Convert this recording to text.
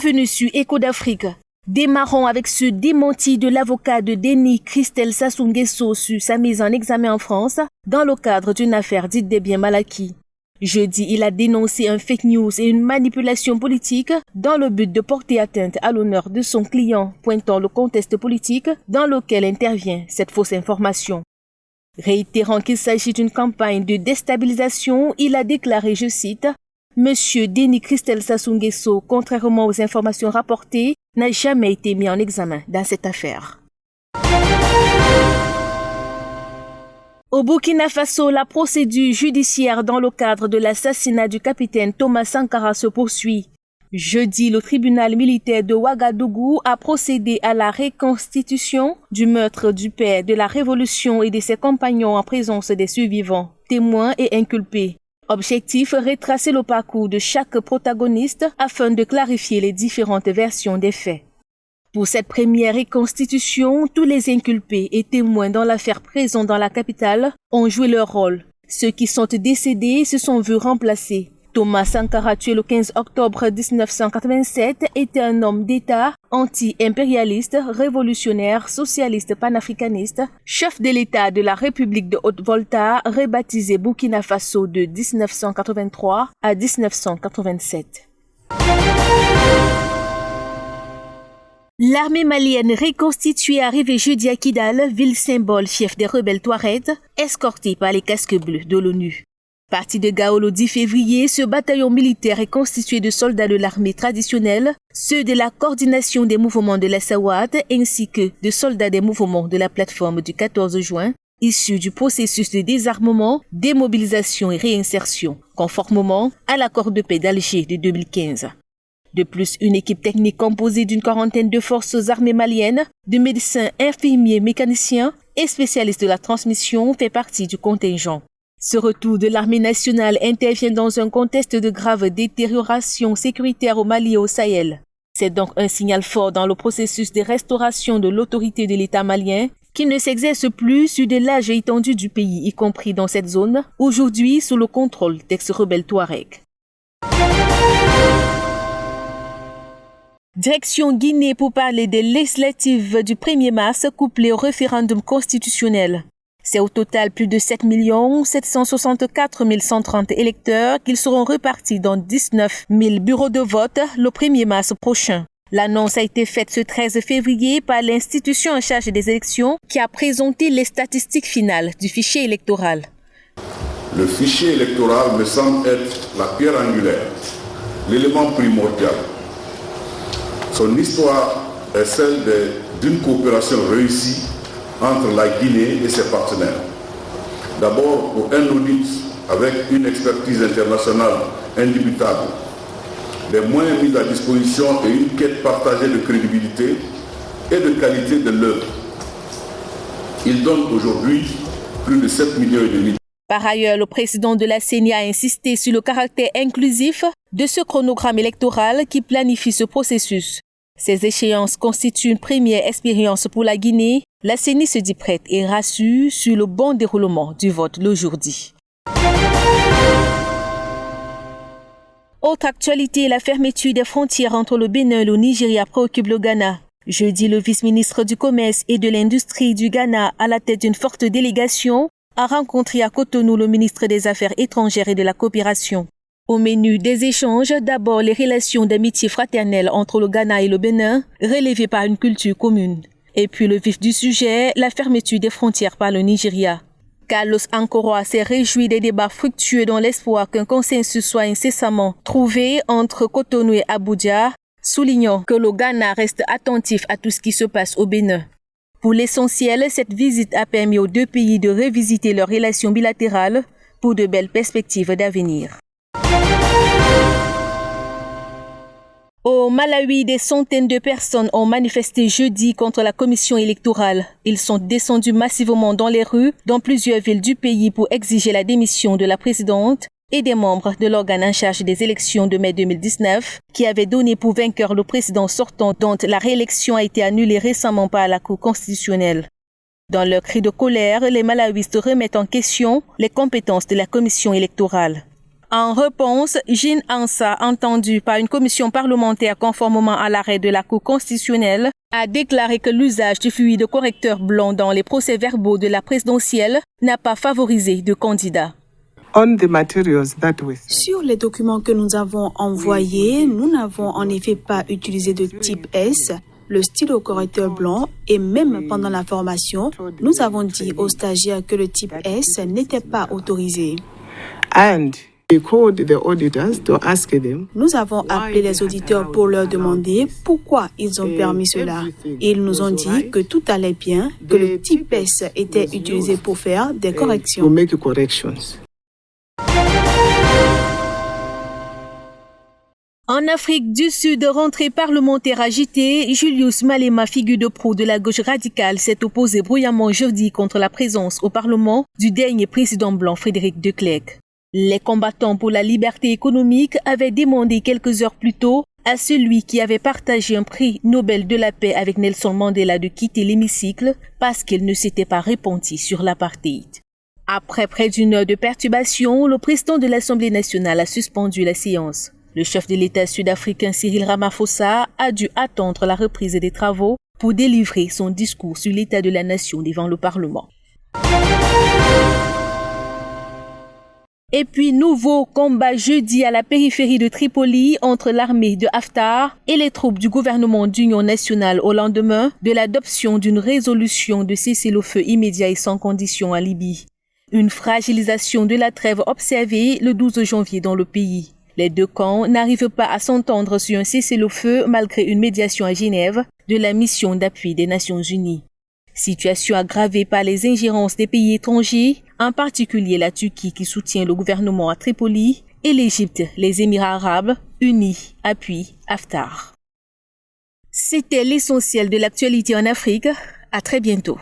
Bienvenue sur Écho d'Afrique. Démarrons avec ce démenti de l'avocat de Denis Christelle Sassou Nguesso sur sa mise en examen en France dans le cadre d'une affaire dite des biens mal acquis. Jeudi, il a dénoncé un fake news et une manipulation politique dans le but de porter atteinte à l'honneur de son client, pointant le contexte politique dans lequel intervient cette fausse information. Réitérant qu'il s'agit d'une campagne de déstabilisation, il a déclaré, je cite, « Monsieur Denis Christelle Sassou Nguesso, contrairement aux informations rapportées, n'a jamais été mis en examen dans cette affaire. » Au Burkina Faso, la procédure judiciaire dans le cadre de l'assassinat du capitaine Thomas Sankara se poursuit. Jeudi, le tribunal militaire de Ouagadougou a procédé à la reconstitution du meurtre du père de la Révolution et de ses compagnons en présence des survivants, témoins et inculpés. Objectif, retracer le parcours de chaque protagoniste afin de clarifier les différentes versions des faits. Pour cette première reconstitution, tous les inculpés et témoins dans l'affaire présents dans la capitale ont joué leur rôle. Ceux qui sont décédés se sont vus remplacés. Thomas Sankara, tué le 15 octobre 1987, était un homme d'État anti-impérialiste, révolutionnaire, socialiste panafricaniste, chef de l'État de la République de Haute-Volta, rebaptisé Burkina Faso de 1983 à 1987. L'armée malienne reconstituée arrivée jeudi à Kidal, ville symbole fief des rebelles Touaregs, escortée par les casques bleus de l'ONU. Parti de Gao le 10 février, ce bataillon militaire est constitué de soldats de l'armée traditionnelle, ceux de la coordination des mouvements de la SAWAT ainsi que de soldats des mouvements de la plateforme du 14 juin, issus du processus de désarmement, démobilisation et réinsertion, conformément à l'accord de paix d'Alger de 2015. De plus, une équipe technique composée d'une quarantaine de forces armées maliennes, de médecins, infirmiers, mécaniciens et spécialistes de la transmission fait partie du contingent. Ce retour de l'armée nationale intervient dans un contexte de grave détérioration sécuritaire au Mali et au Sahel. C'est donc un signal fort dans le processus de restauration de l'autorité de l'État malien qui ne s'exerce plus sur de larges étendues du pays, y compris dans cette zone, aujourd'hui sous le contrôle d'ex-rebelles Touaregs. Direction Guinée pour parler des législatives du 1er mars couplées au référendum constitutionnel. C'est au total plus de 7 764 130 électeurs qu'ils seront repartis dans 19 000 bureaux de vote le 1er mars prochain. L'annonce a été faite ce 13 février par l'institution en charge des élections qui a présenté les statistiques finales du fichier électoral. Le fichier électoral me semble être la pierre angulaire, l'élément primordial. Son histoire est celle d'une coopération réussie entre la Guinée et ses partenaires. D'abord pour un audit avec une expertise internationale indubitable, des moyens mis à disposition et une quête partagée de crédibilité et de qualité de l'œuvre. Il donne aujourd'hui plus de 7,5 millions. Par ailleurs, le président de la CENI a insisté sur le caractère inclusif de ce chronogramme électoral qui planifie ce processus. Ces échéances constituent une première expérience pour la Guinée. La CENI se dit prête et rassure sur le bon déroulement du vote le jour dit. Autre actualité, la fermeture des frontières entre le Bénin et le Nigeria préoccupe le Ghana. Jeudi, le vice-ministre du Commerce et de l'Industrie du Ghana, à la tête d'une forte délégation, a rencontré à Cotonou le ministre des Affaires étrangères et de la Coopération. Au menu des échanges, d'abord les relations d'amitié fraternelle entre le Ghana et le Bénin, relevées par une culture commune. Et puis le vif du sujet, la fermeture des frontières par le Nigeria. Carlos Ankoroa s'est réjoui des débats fructueux dans l'espoir qu'un consensus soit incessamment trouvé entre Cotonou et Abuja, soulignant que le Ghana reste attentif à tout ce qui se passe au Bénin. Pour l'essentiel, cette visite a permis aux deux pays de revisiter leurs relations bilatérales pour de belles perspectives d'avenir. Au Malawi, des centaines de personnes ont manifesté jeudi contre la commission électorale. Ils sont descendus massivement dans les rues dans plusieurs villes du pays pour exiger la démission de la présidente et des membres de l'organe en charge des élections de mai 2019 qui avait donné pour vainqueur le président sortant dont la réélection a été annulée récemment par la Cour constitutionnelle. Dans leur cri de colère, les malawistes remettent en question les compétences de la commission électorale. En réponse, Jean Ansa, entendu par une commission parlementaire conformément à l'arrêt de la Cour constitutionnelle, a déclaré que l'usage du fluide correcteur blanc dans les procès-verbaux de la présidentielle n'a pas favorisé de candidats. Sur les documents que nous avons envoyés, nous n'avons en effet pas utilisé de type S, le stylo correcteur blanc, et même pendant la formation, nous avons dit aux stagiaires que le type S n'était pas autorisé. Nous avons appelé les auditeurs pour leur demander pourquoi ils ont permis cela. Ils nous ont dit que tout allait bien, que le type S était utilisé pour faire des corrections. En Afrique du Sud, rentrée parlementaire agitée, Julius Malema, figure de proue de la gauche radicale, s'est opposé bruyamment jeudi contre la présence au Parlement du dernier président blanc Frédéric de Klerk. Les combattants pour la liberté économique avaient demandé quelques heures plus tôt à celui qui avait partagé un prix Nobel de la paix avec Nelson Mandela de quitter l'hémicycle parce qu'il ne s'était pas repenti sur l'apartheid. Après près d'une heure de perturbation, le président de l'Assemblée nationale a suspendu la séance. Le chef de l'État sud-africain Cyril Ramaphosa a dû attendre la reprise des travaux pour délivrer son discours sur l'état de la nation devant le Parlement. Et puis, nouveau combat jeudi à la périphérie de Tripoli entre l'armée de Haftar et les troupes du gouvernement d'union nationale au lendemain de l'adoption d'une résolution de cessez-le-feu immédiat et sans condition en Libye. Une fragilisation de la trêve observée le 12 janvier dans le pays. Les deux camps n'arrivent pas à s'entendre sur un cessez-le-feu malgré une médiation à Genève de la mission d'appui des Nations Unies. Situation aggravée par les ingérences des pays étrangers, en particulier la Turquie qui soutient le gouvernement à Tripoli et l'Égypte, les Émirats arabes unis appuient Haftar. C'était l'essentiel de l'actualité en Afrique. À très bientôt.